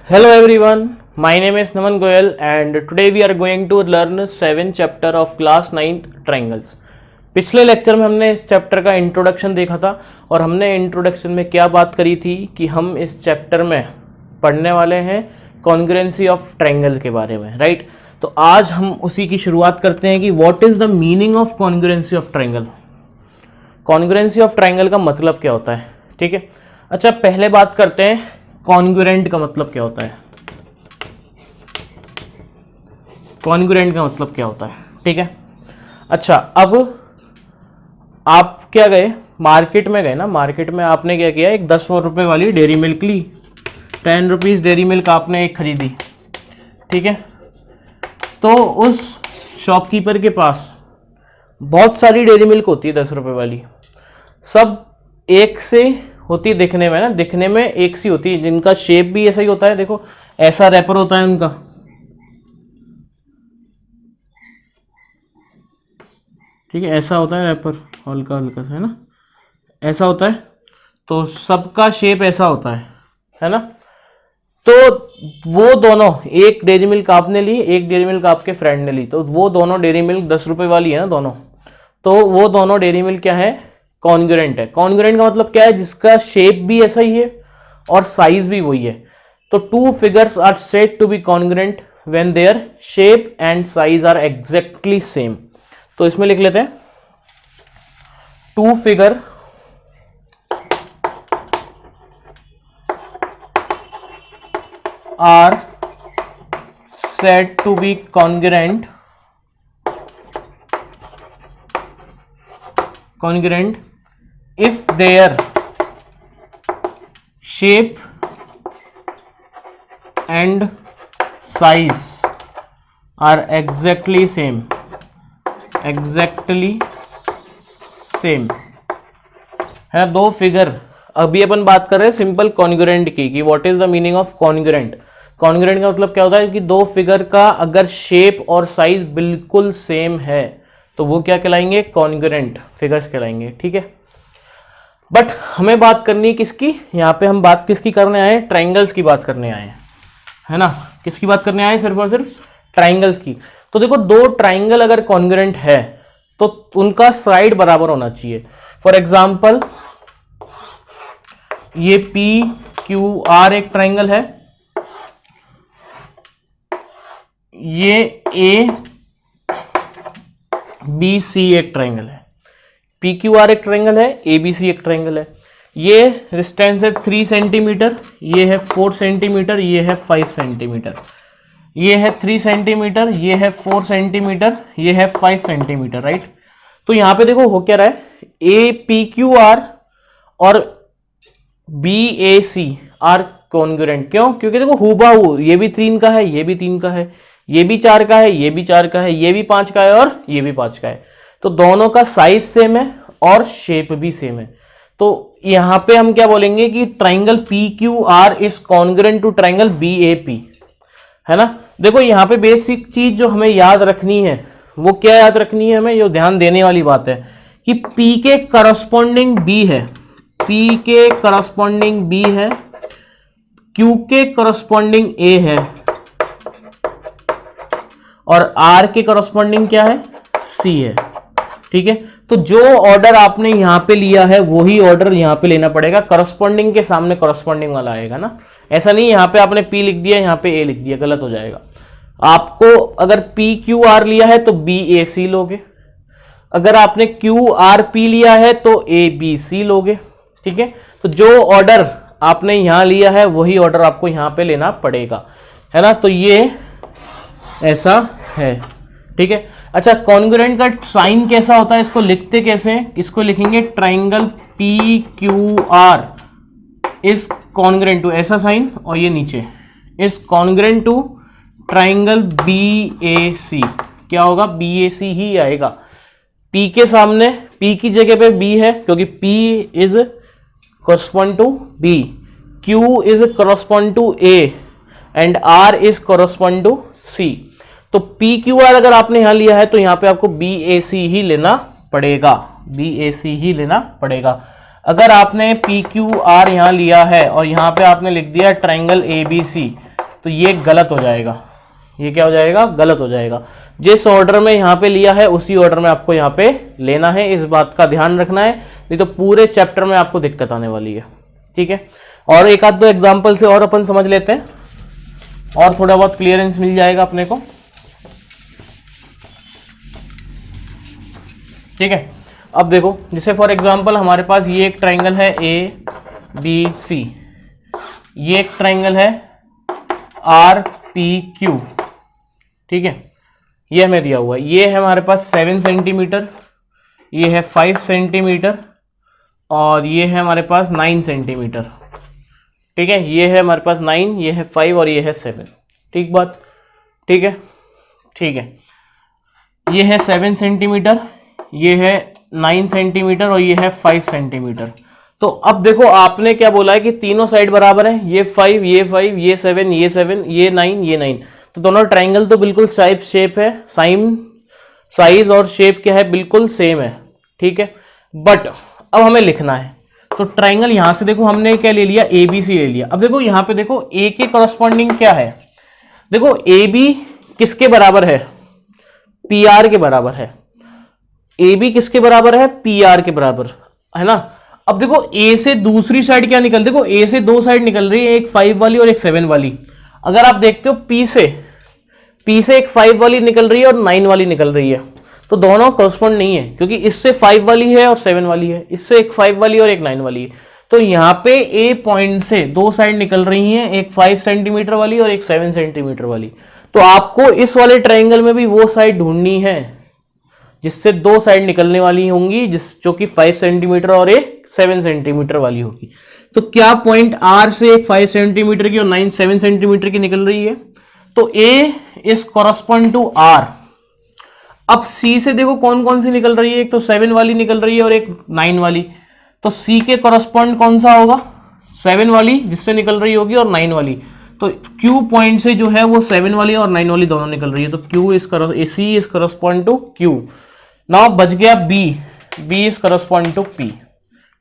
Hello everyone, my name is Naman Goyal and today we are going to learn 7th chapter of class 9th triangles. पिछले lecture में हमने इस chapter का introduction देखा था और हमने इंट्रोडक्शन में क्या बात करी थी कि हम इस चैप्टर में पढ़ने वाले हैं कॉन्ग्रुएंसी ऑफ ट्रायंगल के बारे में, राइट। तो आज हम उसी की शुरुआत करते हैं कि what is the meaning of congruency of triangle. Congruency of triangle का मतलब क्या होता है, ठीक है। अच्छा, पहले बात करते हैं कॉन्ग्रुएंट का मतलब क्या होता है। कॉन्ग्रुएंट का मतलब क्या होता है, ठीक है। अच्छा, अब आप क्या गए, मार्केट में गए ना, मार्केट में आपने क्या किया, एक 10 रुपए वाली डेयरी मिल्क ली, 10 रुपीज़ डेयरी मिल्क आपने एक खरीदी, ठीक है। तो उस शॉपकीपर के पास बहुत सारी डेयरी मिल्क होती है 10 रुपए वाली, सब एक से होती है दिखने में ना, दिखने में एक सी होती है, जिनका शेप भी ऐसा ही होता है। देखो, ऐसा रैपर होता है उनका, ठीक है, ऐसा होता है रैपर, हल्का हल्का सा, है ना, ऐसा होता है। तो सबका शेप ऐसा होता है ना। तो वो दोनों, एक डेयरी मिल्क आपने ली, एक डेयरी मिल्क आपके फ्रेंड ने ली, तो वो दोनों डेयरी मिल्क 10 रुपए वाली है ना दोनों, तो वो दोनों डेयरी मिल्क क्या है, कॉन्ग्रुएंट है। कॉन्ग्रुएंट का मतलब क्या है, जिसका शेप भी ऐसा ही है और साइज भी वही है। तो two figures are said to be congruent when their shape and size are exactly same. तो इसमें लिख लेते हैं, two figure are said to be congruent if their shape and size are exactly same है। दो फिगर, अभी अपन बात कर रहे हैं सिंपल कॉन्ग्रुएंट की, कि what is the meaning of congruent. Congruent का मतलब क्या होता है कि दो फिगर का अगर शेप और साइज बिल्कुल सेम है तो वो क्या कहलाएंगे, कॉन्ग्रुएंट फिगर्स कहलाएंगे, ठीक है। बट हमें बात करनी है किसकी, यहाँ पे हम बात किसकी करने आए हैं, ट्रायंगल्स की बात करने आए हैं, है ना। किसकी बात करने आए हैं, सिर्फ और सिर्फ ट्रायंगल्स की। तो देखो, दो ट्रायंगल अगर कॉन्ग्रुएंट है तो उनका साइड बराबर होना चाहिए। फॉर एग्जाम्पल, ये पी क्यू आर एक ट्रायंगल है, ये ए बी सी एक ट्रायंगल है, पी क्यू आर एक ट्रायंगल है, ए बी सी एक ट्रायंगल है। ये डिस्टेंस है 3 सेंटीमीटर, ये है 4 सेंटीमीटर, ये है 5 सेंटीमीटर, ये है 3 सेंटीमीटर, ये है 4 सेंटीमीटर, ये है 5 सेंटीमीटर, राइट। तो यहां पे देखो हो क्या रहा है, ए पी क्यू आर और B A C R congruent. क्यों? क्योंकि देखो हूबहू, ये भी 3 का है, ये भी 3 का है, ये भी 4 का है, ये भी 4 का है, ये भी 5 का है और ये भी 5 का है। तो दोनों का साइज सेम है और शेप भी सेम है। तो यहां पे हम क्या बोलेंगे कि triangle P Q R is congruent to triangle B A P, है ना। देखो यहाँ पे बेसिक चीज जो हमें याद रखनी है, वो क्या याद रखनी है हमें, जो ध्यान देने वाली बात है कि P के करस्पॉन्डिंग B है, P के करस्पॉन्डिंग B है, Q के करस्पॉन्डिंग A है और R के करस्पॉन्डिंग क्या है, C है, ठीक है। तो जो ऑर्डर आपने यहां पे लिया है वही ऑर्डर यहां पे लेना पड़ेगा, करस्पॉन्डिंग के सामने करस्पॉन्डिंग वाला आएगा ना। ऐसा नहीं यहां पे आपने P लिख दिया, यहां पे A लिख दिया, गलत हो जाएगा। आपको अगर पी क्यू आर लिया है तो बी ए सी लोगे, अगर आपने क्यू आर पी लिया है तो ए बी सी लोगे, ठीक है। तो जो ऑर्डर आपने यहां लिया है वही ऑर्डर आपको यहां पे लेना पड़ेगा, है ना। तो ये ऐसा है, ठीक है। अच्छा, कॉन्ग्रुएंट का साइन कैसा होता है, इसको लिखते कैसे हैं, इसको लिखेंगे triangle P Q R is congruent to, ऐसा साइन, और ये नीचे is congruent to triangle B A C. क्या होगा, बी ए सी ही आएगा। P के सामने, P की जगह पे B है क्योंकि P is correspond to B, Q is correspond to A and R is correspond to C। तो P Q R अगर आपने यहां लिया है तो यहां पे आपको B A C ही लेना पड़ेगा, B A C ही लेना पड़ेगा। अगर आपने पी क्यू आर यहां लिया है और यहां पे आपने लिख दिया ट्रायंगल ए बी सी, तो ये गलत हो जाएगा। ये क्या हो जाएगा? गलत हो जाएगा। जिस ऑर्डर में यहाँ पे लिया है उसी ऑर्डर में आपको यहाँ पे लेना है, इस बात का ध्यान रखना है, नहीं तो पूरे चैप्टर में आपको दिक्कत आने वाली है। ठीक है, और एक आध दो एग्जाम्पल से और अपन समझ लेते हैं और थोड़ा बहुत क्लियरेंस मिल जाएगा अपने को। ठीक है, अब देखो जैसे फॉर एग्जांपल हमारे पास ये एक ट्राइंगल है ए बी सी, ये एक ट्राइंगल है आर पी क्यू। ठीक है, ये हमें दिया हुआ है, ये है हमारे पास 7 सेंटीमीटर, ये है 5 सेंटीमीटर और ये है हमारे पास 9 सेंटीमीटर। ठीक है, ये है हमारे पास 9, ये है 5 और ये है 7। ठीक बात, ठीक है, ठीक है, ये है 7 सेंटीमीटर, ये है 9 सेंटीमीटर और ये है 5 सेंटीमीटर। तो अब देखो आपने क्या बोला है कि तीनों साइड बराबर है, ये 5, ये 5, ये 7, ये 7, ये 9, ये 9। तो दोनों ट्राइंगल तो बिल्कुल शेप है, साइज और शेप क्या है, बिल्कुल सेम है। ठीक है, बट अब हमें लिखना है, तो ट्राइंगल यहां से देखो हमने क्या ले लिया, ए बी सी ले लिया। अब देखो यहां पे देखो ए के कॉरस्पॉन्डिंग क्या है, देखो ए बी किसके बराबर है, पी आर के बराबर है। ए बी किसके बराबर है, पी आर के बराबर है ना। अब देखो ए से दूसरी साइड क्या निकल, देखो ए से दो साइड निकल रही है, एक 5 वाली और एक 7 वाली। अगर आप देखते हो पी से एक 5 वाली निकल रही है और 9 वाली निकल रही है, तो दोनों कॉरस्पॉन्ड नहीं है, क्योंकि इससे 5 वाली है और 7 वाली है, इससे एक 5 वाली और एक 9 वाली है। तो यहाँ पे ए पॉइंट से दो साइड निकल रही हैं, एक 5 सेंटीमीटर वाली और एक 7 सेंटीमीटर वाली। तो आपको इस वाले ट्राइंगल में भी वो साइड ढूंढनी है जिससे दो साइड निकलने वाली होंगी, जो कि 5 सेंटीमीटर और एक 7 सेंटीमीटर वाली होगी। तो क्या पॉइंट आर से एक 5 सेंटीमीटर की और 7 सेंटीमीटर की निकल रही है, तो ए इज कॉरस्पॉन्ड टू आर। अब सी से देखो कौन कौन सी निकल रही है, एक तो 7 वाली निकल रही है और एक 9 वाली। तो सी के कॉरस्पॉन्ड कौन सा होगा, 7 वाली जिससे निकल रही होगी और 9 वाली। तो क्यू पॉइंट से जो है वो 7 वाली और 9 वाली दोनों निकल रही है, तो Q is C is correspond to Q. Now बच गया B, B is correspond to P.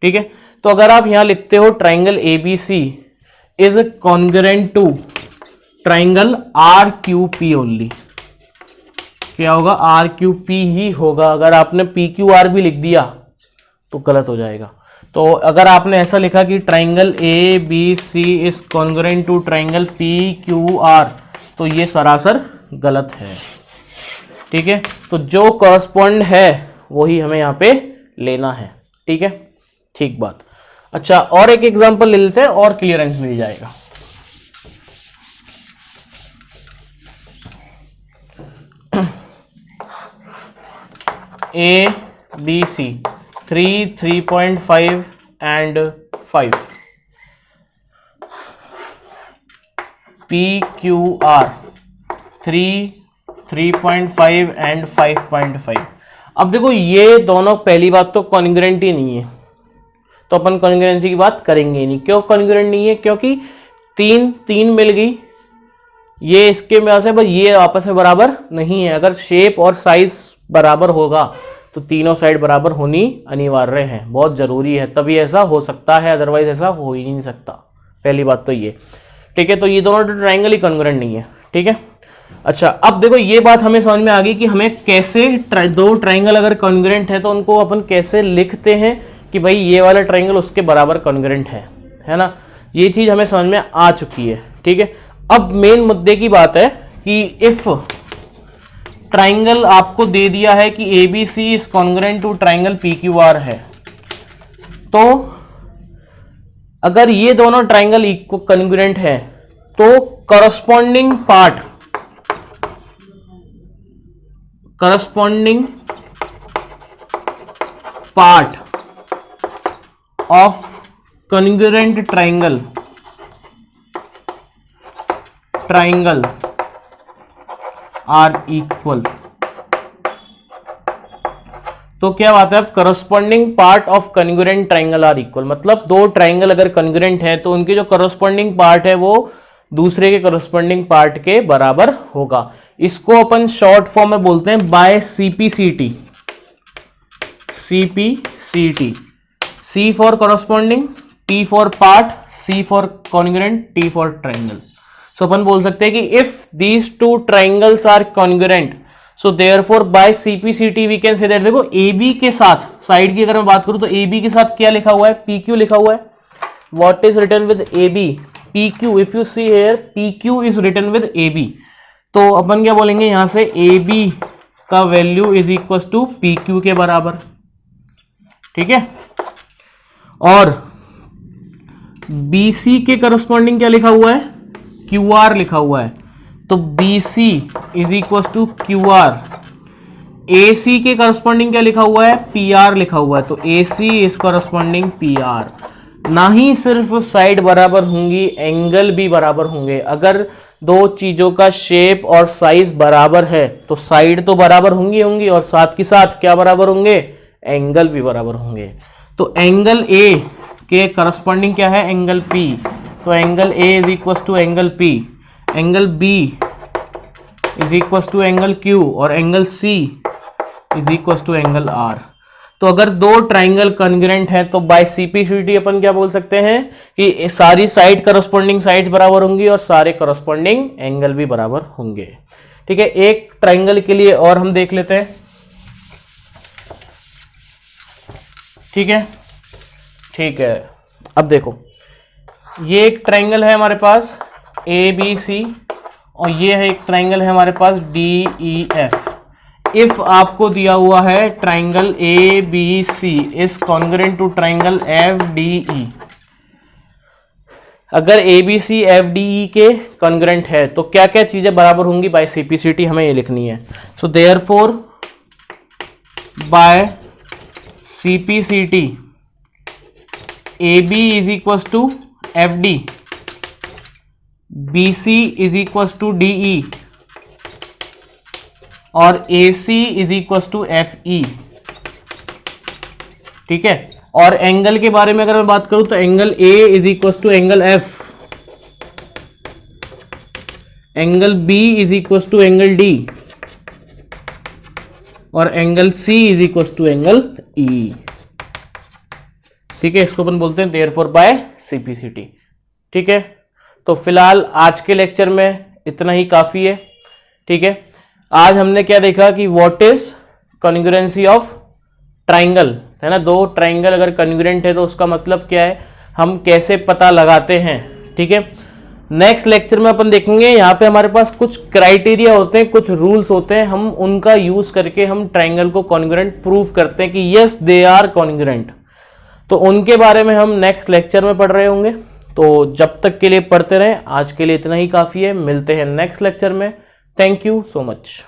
ठीक है, तो अगर आप यहां लिखते हो triangle A B C is congruent to triangle R Q P only, क्या होगा, आर क्यू पी ही होगा। अगर आपने पी क्यू आर भी लिख दिया तो गलत हो जाएगा। तो अगर आपने ऐसा लिखा कि triangle A B C is congruent to triangle P Q R, तो ये सरासर गलत है। ठीक है, तो जो कॉरस्पॉन्ड है वही हमें यहाँ पे लेना है। ठीक है, ठीक बात। अच्छा, और एक एग्जांपल ले लेते हैं और क्लियरेंस मिल जाएगा। A B C 3, 3.5 and 5, P Q R 3, 3.5 and 5.5। अब देखो ये दोनों, पहली बात तो कॉन्ग्रुएंट ही नहीं है, तो अपन कॉन्ग्रुएंसी की बात करेंगे ही नहीं। क्यों कॉन्ग्रुएंट नहीं है, क्योंकि तीन मिल गई, ये इसके में से, बस ये आपस में बराबर नहीं है। अगर शेप और साइज बराबर होगा तो तीनों साइड बराबर होनी अनिवार्य है, बहुत जरूरी है, तभी ऐसा हो सकता है, अदरवाइज ऐसा हो ही नहीं सकता। पहली बात तो ये। ठीक है, तो ये दोनों ट्राइंगल ही कॉन्ग्रुएंट नहीं है। ठीक है, अच्छा, अब देखो ये बात हमें समझ में आ गई कि हमें कैसे दो ट्राइंगल अगर कॉन्ग्रुएंट है तो उनको अपन कैसे लिखते हैं कि भाई ये वाला ट्राइंगल उसके बराबर कॉन्ग्रुएंट है ना। ये चीज हमें समझ में आ चुकी है। ठीक है, अब मेन मुद्दे की बात है कि इफ ट्राइंगल आपको दे दिया है कि A B C is congruent to triangle P Q R है, तो अगर ये दोनों ट्राइंगल इक्वल कॉन्ग्रुएंट है तो corresponding part of congruent triangle are equal. तो क्या बात है, अब corresponding part of congruent triangle are equal, मतलब दो ट्राइंगल अगर कॉन्ग्रुएंट है तो उनके जो करस्पॉन्डिंग पार्ट है वो दूसरे के करस्पॉन्डिंग पार्ट के बराबर होगा। इसको अपन शॉर्ट फॉर्म में बोलते हैं by CPCT. C for corresponding, T for part, C for congruent, T for triangle. So अपन बोल सकते हैं कि if these two triangles are congruent, so therefore by CPCT we can say that, देखो AB के साथ साइड की अगर मैं बात करूं तो AB के साथ क्या लिखा हुआ है, PQ लिखा हुआ है. What is written with AB? PQ. If you see here PQ is written with AB. तो अपन क्या बोलेंगे यहां से, AB का value is equal to PQ के बराबर. ठीक है. और BC के करस्पॉन्डिंग क्या लिखा हुआ है, QR लिखा हुआ है. तो BC is equal to QR. AC के करस्पॉन्डिंग क्या लिखा हुआ है, PR लिखा हुआ है. तो AC इज करस्पॉन्डिंग PR. ना ही सिर्फ साइड बराबर होंगी, एंगल भी बराबर होंगे. अगर दो चीजों का शेप और साइज बराबर है तो साइड तो बराबर होंगी और साथ के साथ क्या बराबर होंगे, एंगल भी बराबर होंगे. तो एंगल A के करस्पॉन्डिंग क्या है, एंगल P. तो angle A is equal to angle P. Angle B is equal to angle Q और angle C is equal to angle R. तो अगर दो ट्राइंगल कॉन्ग्रुएंट है तो बाय सीपीसीटी अपन क्या बोल सकते हैं कि सारी साइड करस्पॉन्डिंग साइड्स बराबर होंगी और सारे करस्पॉन्डिंग एंगल भी बराबर होंगे. ठीक है. एक ट्राइंगल के लिए और हम देख लेते हैं. ठीक है. ठीक है. अब देखो, ये एक ट्राइंगल है हमारे पास ABC और ये है एक ट्राइंगल है हमारे पास DEF. इफ आपको दिया हुआ है triangle ABC is congruent to triangle FDE, अगर ABC FDE के कॉन्ग्रुएंट है तो क्या क्या चीजें बराबर होंगी बाय सीपीसीटी, हमें ये लिखनी है. So therefore by CPCT AB is equal to FD, BC is equal to DE और AC is equal to FE. ठीक है. और एंगल के बारे में अगर मैं बात करूं तो angle A is equal to angle F, angle B is equal to angle D और angle C is equal to angle E. ठीक है. इसको अपन बोलते हैं देयरफॉर बाय सीपीसीटी. ठीक है. तो फिलहाल आज के लेक्चर में इतना ही काफी है. ठीक है. आज हमने क्या देखा कि what is congruency of triangle, है ना. दो ट्राइंगल अगर कॉन्ग्रुएंट है तो उसका मतलब क्या है, हम कैसे पता लगाते हैं. ठीक है. नेक्स्ट लेक्चर में अपन देखेंगे, यहाँ पे हमारे पास कुछ क्राइटेरिया होते हैं, कुछ रूल्स होते हैं, हम उनका यूज करके हम ट्राइंगल को कॉन्ग्रुएंट प्रूव करते हैं कि यस दे आर कॉन्ग्रुएंट. तो उनके बारे में हम नेक्स्ट लेक्चर में पढ़ रहे होंगे. तो जब तक के लिए पढ़ते रहें. आज के लिए इतना ही काफी है. मिलते हैं नेक्स्ट लेक्चर में. Thank you so much.